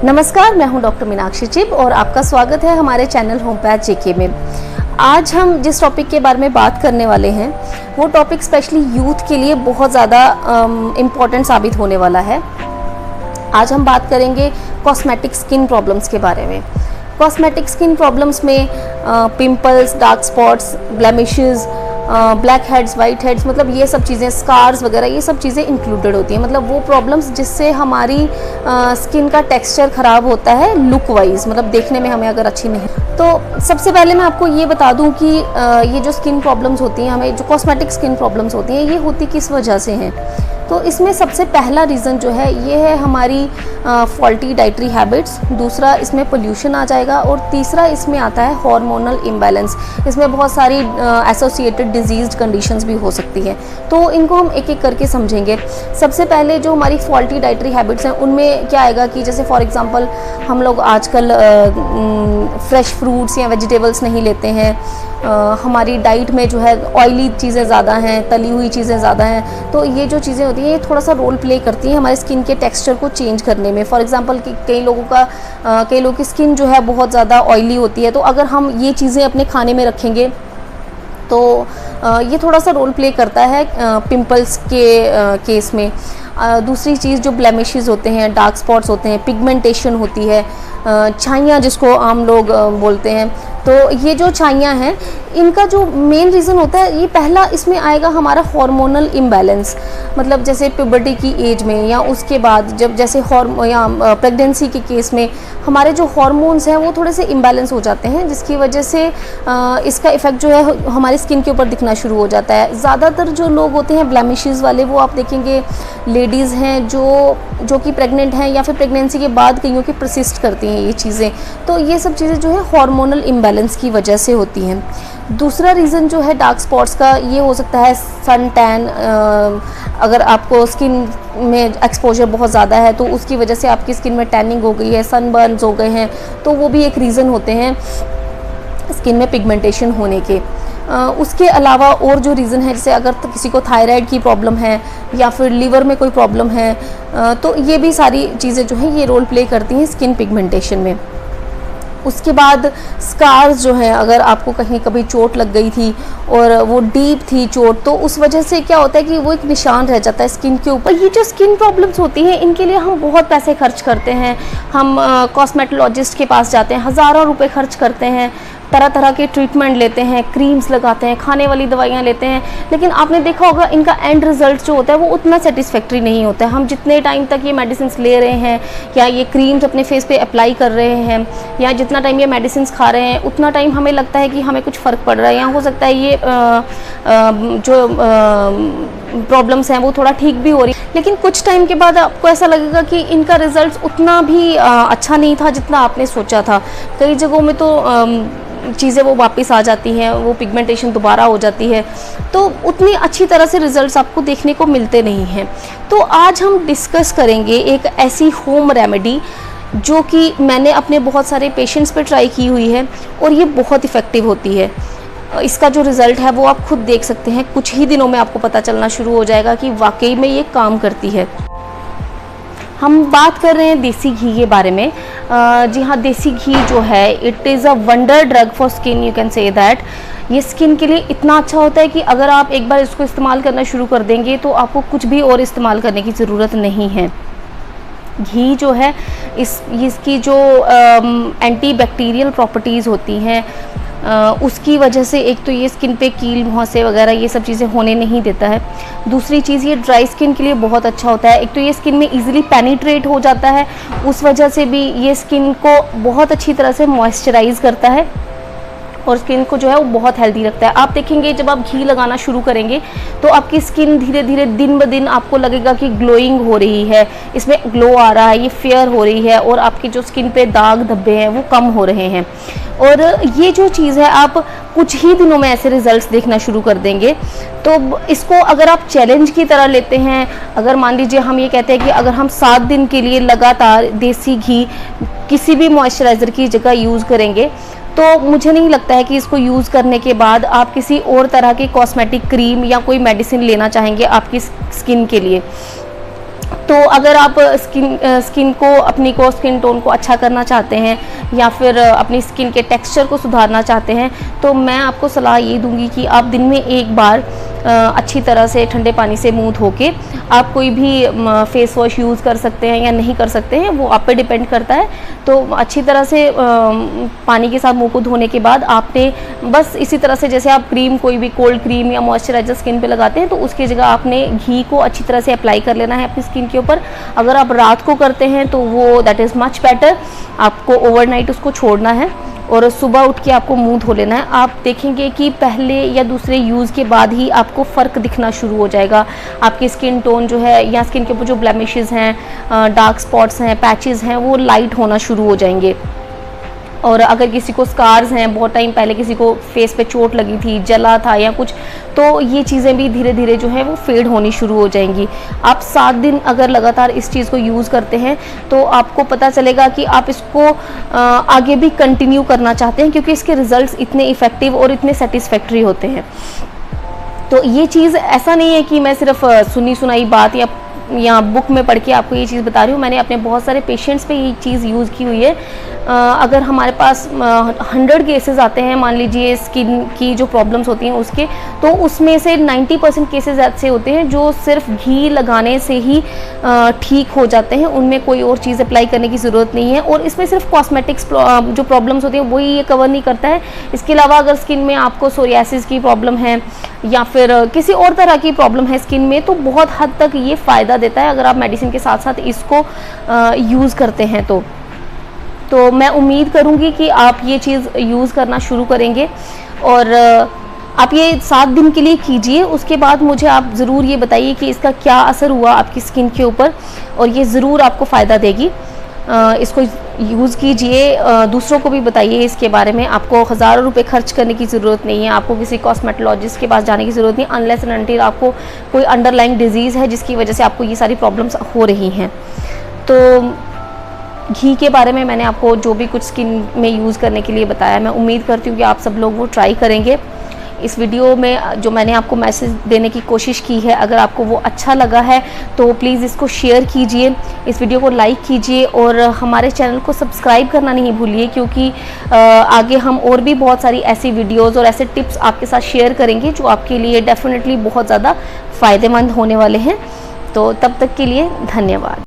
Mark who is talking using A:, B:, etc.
A: नमस्कार, मैं हूं डॉक्टर मीनाक्षी चिब और आपका स्वागत है हमारे चैनल होम्योपैथ जेके में। आज हम जिस टॉपिक के बारे में बात करने वाले हैं वो टॉपिक स्पेशली यूथ के लिए बहुत ज़्यादा इम्पॉर्टेंट साबित होने वाला है। आज हम बात करेंगे कॉस्मेटिक स्किन प्रॉब्लम्स के बारे में। कॉस्मेटिक स्किन प्रॉब्लम्स में pimples, dark spots, blemishes, black heads, white heads, मतलब ये सब चीज़ें, स्कार्स वगैरह, ये सब चीज़ें इंक्लूडेड होती हैं। मतलब वो प्रॉब्लम्स जिससे हमारी स्किन का टेक्सचर ख़राब होता है लुक वाइज, मतलब देखने में हमें अगर अच्छी नहीं। तो सबसे पहले मैं आपको ये बता दूं कि ये जो स्किन प्रॉब्लम्स होती हैं, हमें जो कॉस्मेटिक स्किन प्रॉब्लम्स होती हैं, ये होती किस वजह से हैं। तो इसमें सबसे पहला रीज़न जो है ये है हमारी फॉल्टी डाइटरी हैबिट्स, दूसरा इसमें पोल्यूशन आ जाएगा और तीसरा इसमें आता है हार्मोनल इम्बैलेंस। इसमें बहुत सारी एसोसिएटेड डिजीज़ कंडीशंस भी हो सकती हैं, तो इनको हम एक एक करके समझेंगे। सबसे पहले जो हमारी फॉल्टी डाइटरी हैबिट्स हैं उनमें क्या आएगा कि जैसे फॉर एग्जांपल हम लोग आजकल फ्रेश फ्रूट्स या वेजिटेबल्स नहीं लेते हैं, हमारी डाइट में जो है ऑयली चीज़ें ज़्यादा हैं, तली हुई चीज़ें ज़्यादा हैं, तो ये जो चीज़ें होती हैं ये थोड़ा सा रोल प्ले करती हैं हमारे स्किन के टेक्सचर को चेंज करने में। फॉर एग्जांपल कई लोगों की स्किन जो है बहुत ज़्यादा ऑयली होती है, तो अगर हम ये चीज़ें अपने खाने में रखेंगे तो ये थोड़ा सा रोल प्ले करता है पिंपल्स के केस में। दूसरी चीज़ जो ब्लेमिशेस होते हैं, डार्क स्पॉट्स होते हैं, पिगमेंटेशन होती है, छाइयाँ जिसको आम लोग बोलते हैं, तो ये जो छाइयाँ हैं इनका जो मेन रीज़न होता है, ये पहला इसमें आएगा हमारा हार्मोनल इम्बैलेंस। मतलब जैसे प्यूबर्टी की एज में या उसके बाद जब जैसे प्रेगनेंसी के केस में हमारे जो हार्मोन्स हैं वो थोड़े से इम्बैलेंस हो जाते हैं, जिसकी वजह से इसका इफ़ेक्ट जो है हमारी स्किन के ऊपर दिखना शुरू हो जाता है। ज़्यादातर जो लोग होते हैं ब्लेमिशेस वाले, वो आप देखेंगे लेडीज़ हैं जो कि प्रेग्नेंट हैं या फिर प्रेगनेंसी के बाद कईयों की परसिस्ट करती हैं ये चीज़ें। तो ये सब चीज़ें जो है हार्मोनल इम्बैलेंस की वजह से होती हैं। दूसरा रीज़न जो है डार्क स्पॉट्स का, ये हो सकता है सन टैन। अगर आपको स्किन में एक्सपोजर बहुत ज़्यादा है तो उसकी वजह से आपकी स्किन में टैनिंग हो गई है, सनबर्न्स हो गए हैं, तो वो भी एक रीज़न होते हैं स्किन में पिगमेंटेशन होने के। उसके अलावा और जो रीज़न है, जैसे अगर किसी को थायराइड की प्रॉब्लम है या फिर लीवर में कोई प्रॉब्लम है, तो ये भी सारी चीज़ें जो हैं ये रोल प्ले करती हैं स्किन पिगमेंटेशन में। उसके बाद स्कार्स जो हैं, अगर आपको कहीं कभी चोट लग गई थी और वो डीप थी चोट, तो उस वजह से क्या होता है कि वो एक निशान रह जाता है स्किन के ऊपर। ये जो स्किन प्रॉब्लम्स होती हैं इनके लिए हम बहुत पैसे खर्च करते हैं। हम कॉस्मेटोलॉजिस्ट के पास जाते हैं, हज़ारों रुपए खर्च करते हैं, तरह तरह के ट्रीटमेंट लेते हैं, क्रीम्स लगाते हैं, खाने वाली दवाइयाँ लेते हैं, लेकिन आपने देखा होगा इनका एंड रिज़ल्ट जो होता है वो उतना सेटिस्फैक्ट्री नहीं होता है। हम जितने टाइम तक ये मेडिसिन ले रहे हैं या ये क्रीम्स अपने फेस पे अप्लाई कर रहे हैं या जितना टाइम ये मेडिसिन खा रहे हैं, उतना टाइम हमें लगता है कि हमें कुछ फ़र्क पड़ रहा है या हो सकता है ये जो प्रॉब्लम्स हैं वो थोड़ा ठीक भी हो रही है, लेकिन कुछ टाइम के बाद आपको ऐसा लगेगा कि इनका रिज़ल्ट उतना भी अच्छा नहीं था जितना आपने सोचा था। कई जगहों में तो चीज़ें वो वापस आ जाती हैं, वो पिगमेंटेशन दोबारा हो जाती है, तो उतनी अच्छी तरह से रिजल्ट्स आपको देखने को मिलते नहीं हैं। तो आज हम डिस्कस करेंगे एक ऐसी होम रेमेडी जो कि मैंने अपने बहुत सारे पेशेंट्स पे ट्राई की हुई है और ये बहुत इफ़ेक्टिव होती है। इसका जो रिज़ल्ट है वो आप खुद देख सकते हैं, कुछ ही दिनों में आपको पता चलना शुरू हो जाएगा कि वाकई में ये काम करती है। हम बात कर रहे हैं देसी घी के बारे में। जी हाँ, देसी घी जो है it is a wonder drug for skin, you can say that. ये स्किन के लिए इतना अच्छा होता है कि अगर आप एक बार इसको इस्तेमाल करना शुरू कर देंगे तो आपको कुछ भी और इस्तेमाल करने की ज़रूरत नहीं है। घी जो है इसकी जो एंटी बैक्टीरियल प्रॉपर्टीज़ होती हैं उसकी वजह से एक तो ये स्किन पे कील मुहासे वगैरह ये सब चीज़ें होने नहीं देता है। दूसरी चीज़ ये ड्राई स्किन के लिए बहुत अच्छा होता है। एक तो ये स्किन में इजीली पेनिट्रेट हो जाता है, उस वजह से भी ये स्किन को बहुत अच्छी तरह से मॉइस्चराइज करता है और स्किन को जो है वो बहुत हेल्दी रखता है। आप देखेंगे जब आप घी लगाना शुरू करेंगे तो आपकी स्किन धीरे धीरे दिन ब दिन आपको लगेगा कि ग्लोइंग हो रही है, इसमें ग्लो आ रहा है, ये फेयर हो रही है और आपकी जो स्किन पे दाग धब्बे हैं वो कम हो रहे हैं। और ये जो चीज़ है आप कुछ ही दिनों में ऐसे रिजल्ट्स देखना शुरू कर देंगे। तो इसको अगर आप चैलेंज की तरह लेते हैं, अगर मान लीजिए हम ये कहते हैं कि अगर हम 7 दिन के लिए लगातार देसी घी किसी भी मॉइस्चराइज़र की जगह यूज़ करेंगे तो मुझे नहीं लगता है कि इसको यूज़ करने के बाद आप किसी और तरह की कॉस्मेटिक क्रीम या कोई मेडिसिन लेना चाहेंगे आपकी स्किन के लिए। तो अगर आप स्किन टोन को अच्छा करना चाहते हैं या फिर अपनी स्किन के टेक्सचर को सुधारना चाहते हैं, तो मैं आपको सलाह ये दूंगी कि आप दिन में एक बार अच्छी तरह से ठंडे पानी से मुंह धो के आप कोई भी फेस वॉश यूज़ कर सकते हैं या नहीं कर सकते हैं, वो आप पे डिपेंड करता है। तो अच्छी तरह से पानी के साथ मुंह को धोने के बाद आपने बस इसी तरह से जैसे आप क्रीम, कोई भी कोल्ड क्रीम या मॉइस्चराइजर स्किन पे लगाते हैं, तो उसकी जगह आपने घी को अच्छी तरह से अप्लाई कर लेना है अपनी स्किन के ऊपर। अगर आप रात को करते हैं तो वो दैट इज़ मच बेटर, आपको ओवरनाइट उसको छोड़ना है और सुबह उठ के आपको मुंह धो लेना है। आप देखेंगे कि पहले या दूसरे यूज़ के बाद ही आपको फ़र्क दिखना शुरू हो जाएगा। आपकी स्किन टोन जो है या स्किन के ऊपर जो ब्लेमिशेस हैं, डार्क स्पॉट्स हैं, पैचेस हैं, वो लाइट होना शुरू हो जाएंगे। और अगर किसी को स्कार्स हैं, बहुत टाइम पहले किसी को फेस पे चोट लगी थी, जला था या कुछ, तो ये चीज़ें भी धीरे धीरे जो है वो फेड होनी शुरू हो जाएंगी। आप 7 दिन अगर लगातार इस चीज़ को यूज़ करते हैं तो आपको पता चलेगा कि आप इसको आगे भी कंटिन्यू करना चाहते हैं, क्योंकि इसके रिजल्ट्स इतने इफ़ेक्टिव और इतने सेटिस्फैक्ट्री होते हैं। तो ये चीज़ ऐसा नहीं है कि मैं सिर्फ सुनी सुनाई बात या बुक में पढ़ के आपको ये चीज़ बता रही हूँ। मैंने अपने बहुत सारे पेशेंट्स पे ये चीज़ यूज़ की हुई है। अगर हमारे पास 100 केसेस आते हैं, मान लीजिए स्किन की जो प्रॉब्लम्स होती हैं उसके, तो उसमें से 90% केसेस ऐसे होते हैं जो सिर्फ घी लगाने से ही ठीक हो जाते हैं, उनमें कोई और चीज़ अप्लाई करने की ज़रूरत नहीं है। और इसमें सिर्फ कॉस्मेटिक्स जो प्रॉब्लम्स होती हैं वही ये कवर नहीं करता है। इसके अलावा अगर स्किन में आपको सोरियासिस की प्रॉब्लम है या फिर किसी और तरह की प्रॉब्लम है स्किन में, तो बहुत हद तक ये फ़ायदा देता है अगर आप मेडिसिन के साथ साथ इसको यूज़ करते हैं। तो मैं उम्मीद करूँगी कि आप ये चीज़ यूज़ करना शुरू करेंगे और आप ये 7 दिन के लिए कीजिए। उसके बाद मुझे आप ज़रूर ये बताइए कि इसका क्या असर हुआ आपकी स्किन के ऊपर, और ये ज़रूर आपको फ़ायदा देगी। इसको यूज़ कीजिए, दूसरों को भी बताइए इसके बारे में। आपको हज़ारों रुपए खर्च करने की ज़रूरत नहीं है, आपको किसी कॉस्मेटोलॉजिस्ट के पास जाने की ज़रूरत नहीं, अनलेस एंड अनटिल आपको कोई अंडरलाइंग डिजीज़ है जिसकी वजह से आपको ये सारी प्रॉब्लम्स हो रही हैं। तो घी के बारे में मैंने आपको जो भी कुछ स्किन में यूज़ करने के लिए बताया, मैं उम्मीद करती हूँ कि आप सब लोग वो ट्राई करेंगे। इस वीडियो में जो मैंने आपको मैसेज देने की कोशिश की है, अगर आपको वो अच्छा लगा है तो प्लीज़ इसको शेयर कीजिए, इस वीडियो को लाइक कीजिए और हमारे चैनल को सब्सक्राइब करना नहीं भूलिए, क्योंकि आगे हम और भी बहुत सारी ऐसी वीडियोस और ऐसे टिप्स आपके साथ शेयर करेंगे जो आपके लिए डेफिनेटली बहुत ज़्यादा फ़ायदेमंद होने वाले हैं। तो तब तक के लिए धन्यवाद।